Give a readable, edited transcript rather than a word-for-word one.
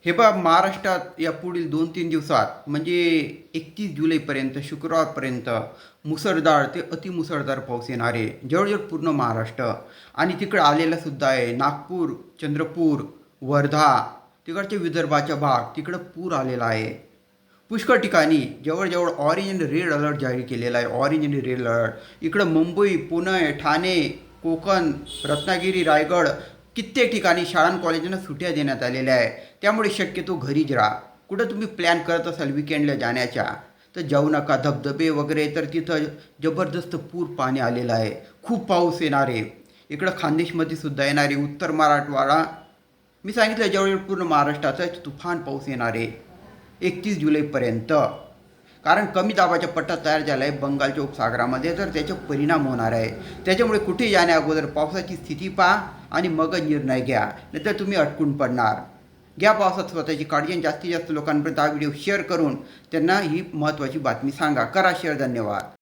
हे बघ महाराष्ट्रात या पुढील 2-3 दिवसात म्हणजे 31 जुलैपर्यंत शुक्रवारपर्यंत मुसळधार ते अतिमुसळधार पाऊस येणार आहे. जवळजवळ पूर्ण महाराष्ट्र आणि तिकडे आलेला सुद्धा आहे. नागपूर, चंद्रपूर, वर्धा तिकडचे विदर्भाचा भाग तिकडं पूर आलेला आहे. पुष्कळ ठिकाणी जवळजवळ ऑरेंज आणि रेड अलर्ट जारी केलेला आहे. ऑरेंज आणि रेड अलर्ट इकडं मुंबई, पुणे, ठाणे, कोकण, रत्नागिरी, रायगड कित्येक ठिकाणी शाळां कॉलेजांना सुट्ट्या देण्यात आलेल्या आहे. त्यामुळे शक्यतो घरीच राहा. कुठं तुम्ही प्लॅन करत असाल विकेंडला जाण्याच्या तर जाऊ नका. धबधबे वगैरे तर तिथं जबरदस्त पूर पाणी आलेलं आहे. खूप पाऊस येणार आहे. इकडं खानदेशमध्ये सुद्धा येणार आहे. उत्तर मराठवाडा मी सांगितलं जवळजवळ पूर्ण महाराष्ट्राचा तुफान पाऊस येणार आहे 31 जुलैपर्यंत. कारण कमी दाबाचा पट्टा तयार झाला आहे बंगालच्या उपसागरामध्ये, तर त्याचा परिणाम होणार आहे. त्याच्यामुळे कुठे जाण्या अगोदर पावसाची स्थिती पहा आणि मगच निर्णय घ्या, नाहीतर तुम्ही अटकून पडणार. घ्या पावसात स्वतःची काळजी आणि जास्तीत जास्त लोकांपर्यंत हा व्हिडिओ शेअर करून त्यांना ही महत्त्वाची बातमी सांगा. करा शेअर. धन्यवाद.